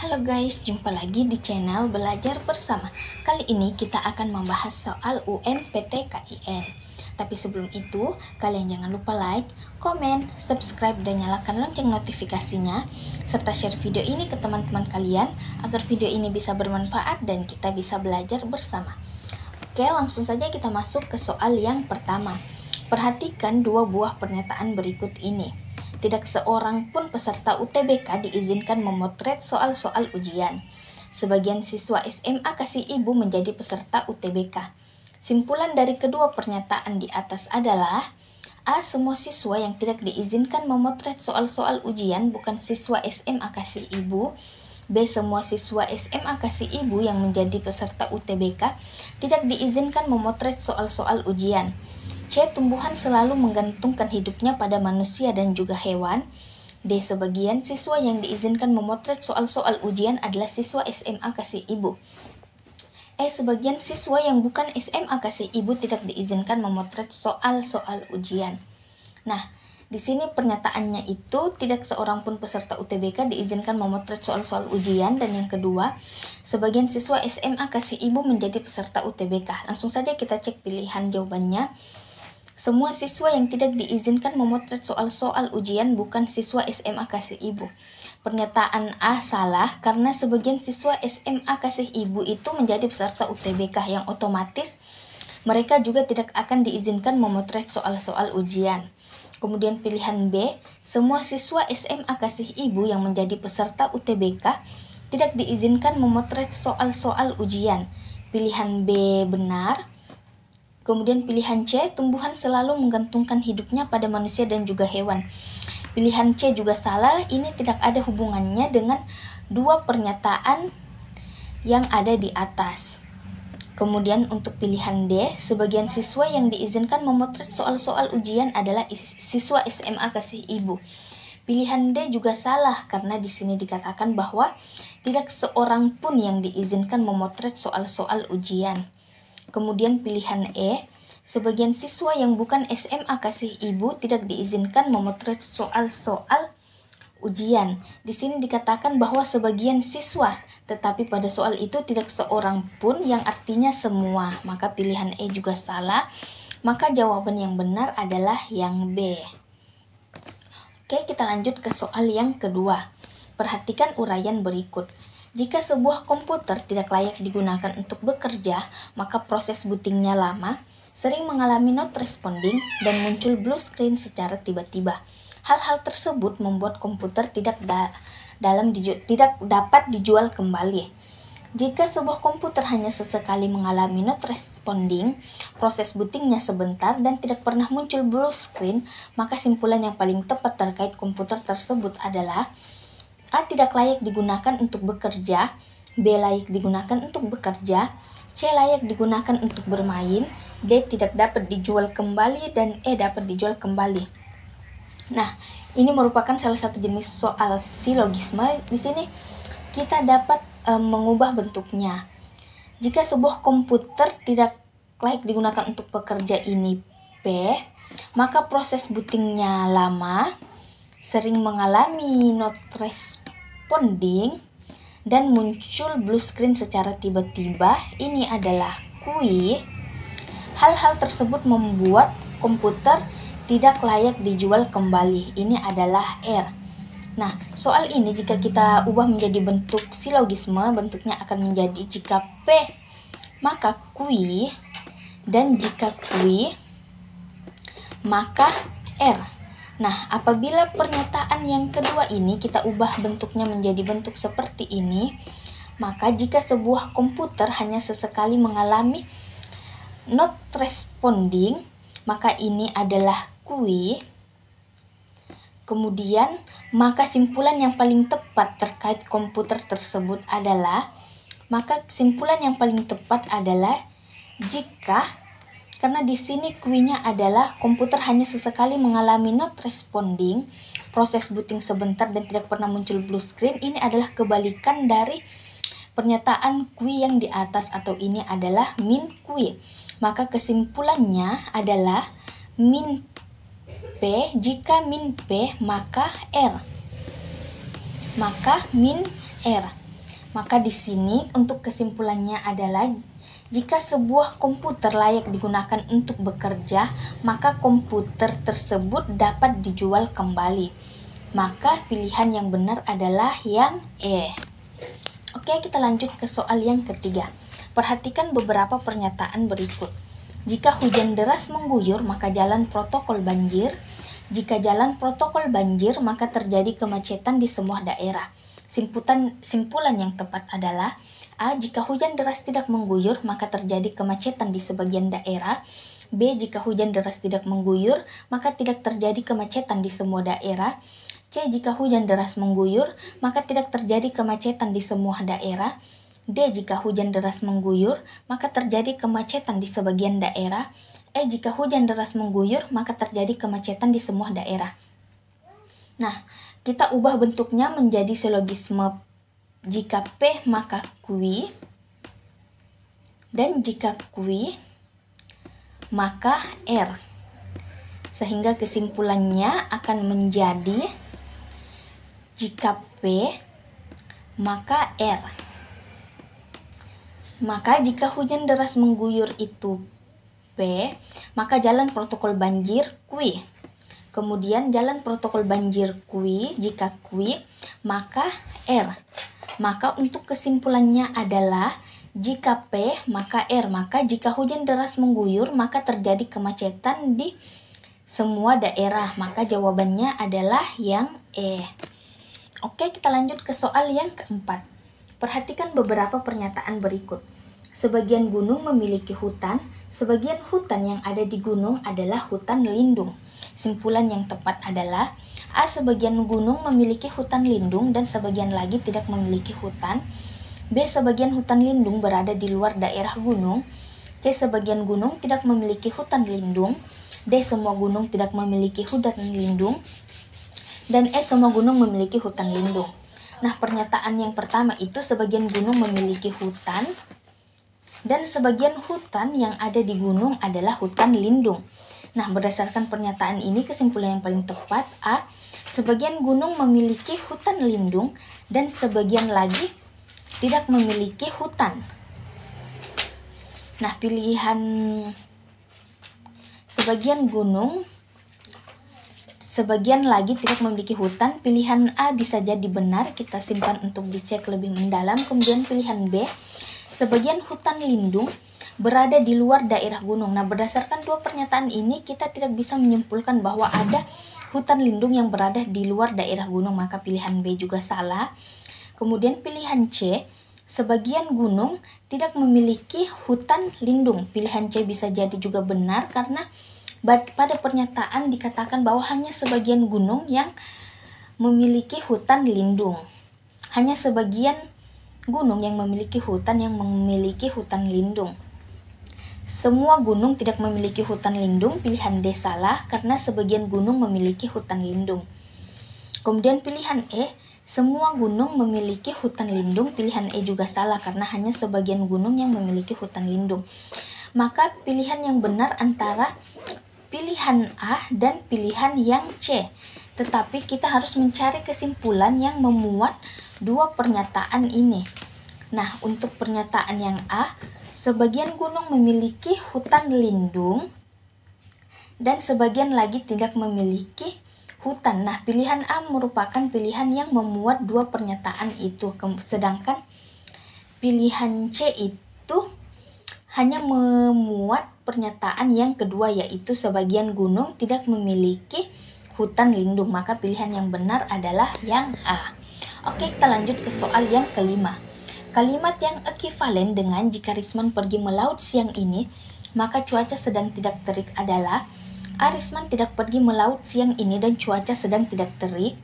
Halo guys, jumpa lagi di channel Belajar Bersama. Kali ini kita akan membahas soal UMPTKIN. Tapi sebelum itu, kalian jangan lupa like, komen, subscribe, dan nyalakan lonceng notifikasinya, serta share video ini ke teman-teman kalian agar video ini bisa bermanfaat dan kita bisa belajar bersama. Oke, langsung saja kita masuk ke soal yang pertama. Perhatikan dua buah pernyataan berikut ini. Tidak seorang pun peserta UTBK diizinkan memotret soal-soal ujian. Sebagian siswa SMA kasih ibu menjadi peserta UTBK. Simpulan dari kedua pernyataan di atas adalah: A. Semua siswa yang tidak diizinkan memotret soal-soal ujian bukan siswa SMA kasih ibu. B. Semua siswa SMA kasih ibu yang menjadi peserta UTBK tidak diizinkan memotret soal-soal ujian. C. Tumbuhan selalu menggantungkan hidupnya pada manusia dan juga hewan. D. Sebagian siswa yang diizinkan memotret soal-soal ujian adalah siswa SMA kasih ibu. E. Sebagian siswa yang bukan SMA kasih ibu tidak diizinkan memotret soal-soal ujian. Nah, di sini pernyataannya itu tidak seorang pun peserta UTBK diizinkan memotret soal-soal ujian, dan yang kedua, sebagian siswa SMA kasih ibu menjadi peserta UTBK. Langsung saja kita cek pilihan jawabannya. Semua siswa yang tidak diizinkan memotret soal-soal ujian bukan siswa SMA kasih ibu. Pernyataan A salah karena sebagian siswa SMA kasih ibu itu menjadi peserta UTBK, yang otomatis mereka juga tidak akan diizinkan memotret soal-soal ujian. Kemudian pilihan B, semua siswa SMA kasih ibu yang menjadi peserta UTBK tidak diizinkan memotret soal-soal ujian. Pilihan B benar. Kemudian pilihan C, tumbuhan selalu menggantungkan hidupnya pada manusia dan juga hewan. Pilihan C juga salah, ini tidak ada hubungannya dengan dua pernyataan yang ada di atas. Kemudian untuk pilihan D, sebagian siswa yang diizinkan memotret soal-soal ujian adalah siswa SMA kasih ibu. Pilihan D juga salah karena di sini dikatakan bahwa tidak seorang pun yang diizinkan memotret soal-soal ujian. Kemudian pilihan E, sebagian siswa yang bukan SMA kasih ibu tidak diizinkan memotret soal-soal ujian. Di sini dikatakan bahwa sebagian siswa, tetapi pada soal itu tidak seorang pun, yang artinya semua. Maka pilihan E juga salah. Maka jawaban yang benar adalah yang B. Oke, kita lanjut ke soal yang kedua. Perhatikan uraian berikut. Jika sebuah komputer tidak layak digunakan untuk bekerja, maka proses bootingnya lama, sering mengalami not responding, dan muncul blue screen secara tiba-tiba. Hal-hal tersebut membuat komputer tidak dapat dijual kembali. Jika sebuah komputer hanya sesekali mengalami not responding, proses bootingnya sebentar, dan tidak pernah muncul blue screen, maka simpulan yang paling tepat terkait komputer tersebut adalah: A. Tidak layak digunakan untuk bekerja. B. Layak digunakan untuk bekerja. C. Layak digunakan untuk bermain. D. Tidak dapat dijual kembali. Dan E. Dapat dijual kembali. Nah, ini merupakan salah satu jenis soal silogisme. Di sini kita dapat mengubah bentuknya. Jika sebuah komputer tidak layak digunakan untuk bekerja ini P, maka proses bootingnya lama, sering mengalami not responding, dan muncul blue screen secara tiba-tiba. Ini adalah Q. Hal-hal tersebut membuat komputer tidak layak dijual kembali. Ini adalah R. Nah, soal ini jika kita ubah menjadi bentuk silogisme, bentuknya akan menjadi jika P maka Q, dan jika Q maka R. Nah, apabila pernyataan yang kedua ini kita ubah bentuknya menjadi bentuk seperti ini, maka jika sebuah komputer hanya sesekali mengalami not responding, maka ini adalah Q. Kemudian, maka simpulan yang paling tepat terkait komputer tersebut adalah, jika, karena di sini Q-nya adalah komputer hanya sesekali mengalami not responding, proses booting sebentar, dan tidak pernah muncul blue screen. Ini adalah kebalikan dari pernyataan Q yang di atas, atau ini adalah min Q. Maka kesimpulannya adalah min P. Jika min P maka R. Maka di sini untuk kesimpulannya adalah jika sebuah komputer layak digunakan untuk bekerja, maka komputer tersebut dapat dijual kembali. Maka pilihan yang benar adalah yang E. Oke, kita lanjut ke soal yang ketiga. Perhatikan beberapa pernyataan berikut. Jika hujan deras mengguyur, maka jalan protokol banjir. Jika jalan protokol banjir, maka terjadi kemacetan di semua daerah. Simpulan yang tepat adalah A. Jika hujan deras tidak mengguyur, maka terjadi kemacetan di sebagian daerah. B. Jika hujan deras tidak mengguyur, maka tidak terjadi kemacetan di semua daerah. C. Jika hujan deras mengguyur, maka tidak terjadi kemacetan di semua daerah. D. Jika hujan deras mengguyur, maka terjadi kemacetan di sebagian daerah. E. Jika hujan deras mengguyur, maka terjadi kemacetan di semua daerah. Nah, kita ubah bentuknya menjadi silogisme. Jika P, maka Q. Dan jika Q, maka R. Sehingga kesimpulannya akan menjadi jika P, maka R. Maka jika hujan deras mengguyur itu P, maka jalan protokol banjir Q. Kemudian jalan protokol banjir Q, jika Q, maka R. Maka untuk kesimpulannya adalah jika P, maka R. Maka jika hujan deras mengguyur, maka terjadi kemacetan di semua daerah. Maka jawabannya adalah yang E. Oke, kita lanjut ke soal yang keempat. Perhatikan beberapa pernyataan berikut. Sebagian gunung memiliki hutan, sebagian hutan yang ada di gunung adalah hutan lindung. Simpulan yang tepat adalah A. Sebagian gunung memiliki hutan lindung dan sebagian lagi tidak memiliki hutan. B. Sebagian hutan lindung berada di luar daerah gunung. C. Sebagian gunung tidak memiliki hutan lindung. D. Semua gunung tidak memiliki hutan lindung. Dan E. Semua gunung memiliki hutan lindung. Nah, pernyataan yang pertama itu sebagian gunung memiliki hutan dan sebagian hutan yang ada di gunung adalah hutan lindung. Nah, berdasarkan pernyataan ini kesimpulan yang paling tepat A. Sebagian gunung memiliki hutan lindung dan sebagian lagi tidak memiliki hutan. Nah, pilihan sebagian gunung, sebagian lagi tidak memiliki hutan, pilihan A bisa jadi benar, kita simpan untuk dicek lebih mendalam. Kemudian pilihan B, sebagian hutan lindung berada di luar daerah gunung. Nah, berdasarkan dua pernyataan ini kita tidak bisa menyimpulkan bahwa ada hutan lindung yang berada di luar daerah gunung, maka pilihan B juga salah. Kemudian pilihan C, sebagian gunung tidak memiliki hutan lindung. Pilihan C bisa jadi juga benar karena pada pernyataan dikatakan bahwa hanya sebagian gunung yang memiliki hutan lindung. Hanya sebagian gunung yang memiliki hutan lindung. Semua gunung tidak memiliki hutan lindung, pilihan D salah karena sebagian gunung memiliki hutan lindung. Kemudian pilihan E, semua gunung memiliki hutan lindung, pilihan E juga salah karena hanya sebagian gunung yang memiliki hutan lindung. Maka pilihan yang benar antara pilihan A dan pilihan yang C. Tetapi kita harus mencari kesimpulan yang memuat dua pernyataan ini. Nah, untuk pernyataan yang A, sebagian gunung memiliki hutan lindung dan sebagian lagi tidak memiliki hutan. Nah, pilihan A merupakan pilihan yang memuat dua pernyataan itu. Sedangkan pilihan C itu hanya memuat pernyataan yang kedua, yaitu sebagian gunung tidak memiliki hutan lindung. Maka pilihan yang benar adalah yang A. Oke, kita lanjut ke soal yang kelima. Kalimat yang ekivalen dengan jika Risman pergi melaut siang ini, maka cuaca sedang tidak terik adalah A. Risman tidak pergi melaut siang ini dan cuaca sedang tidak terik.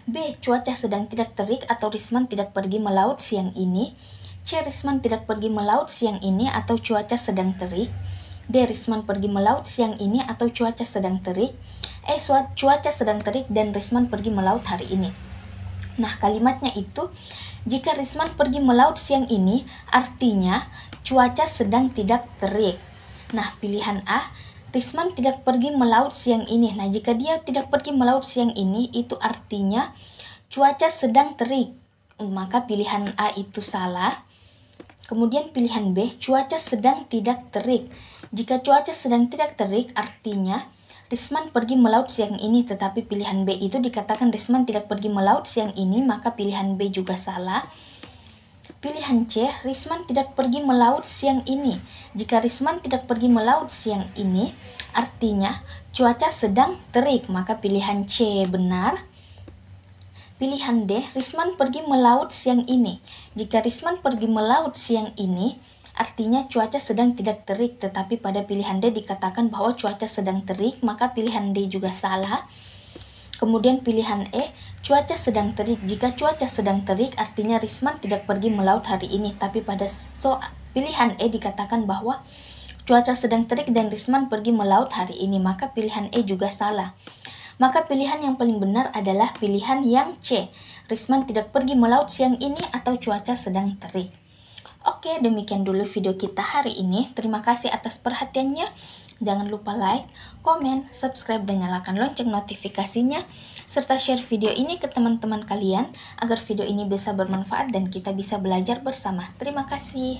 B. Cuaca sedang tidak terik atau Risman tidak pergi melaut siang ini. C. Risman tidak pergi melaut siang ini atau cuaca sedang terik. D. Risman pergi melaut siang ini atau cuaca sedang terik. E. Cuaca sedang terik dan Risman pergi melaut hari ini. Nah, kalimatnya itu, jika Risman pergi melaut siang ini, artinya cuaca sedang tidak terik. Nah, pilihan A, Risman tidak pergi melaut siang ini. Nah, jika dia tidak pergi melaut siang ini, itu artinya cuaca sedang terik. maka pilihan A itu salah. Kemudian pilihan B, cuaca sedang tidak terik. Jika cuaca sedang tidak terik, artinya Risman pergi melaut siang ini, tetapi pilihan B itu dikatakan Risman tidak pergi melaut siang ini, maka pilihan B juga salah. Pilihan C, Risman tidak pergi melaut siang ini. Jika Risman tidak pergi melaut siang ini, artinya cuaca sedang terik, maka pilihan C benar. Pilihan D, Risman pergi melaut siang ini. Jika Risman pergi melaut siang ini, artinya cuaca sedang tidak terik, tetapi pada pilihan D dikatakan bahwa cuaca sedang terik, maka pilihan D juga salah. Kemudian pilihan E, cuaca sedang terik. Jika cuaca sedang terik, artinya Risman tidak pergi melaut hari ini. Tapi pada pilihan E dikatakan bahwa cuaca sedang terik dan Risman pergi melaut hari ini, maka pilihan E juga salah. Maka pilihan yang paling benar adalah pilihan yang C. Risman tidak pergi melaut siang ini atau cuaca sedang terik. Oke, demikian dulu video kita hari ini. Terima kasih atas perhatiannya. Jangan lupa like, komen, subscribe, dan nyalakan lonceng notifikasinya, serta share video ini ke teman-teman kalian agar video ini bisa bermanfaat dan kita bisa belajar bersama. Terima kasih.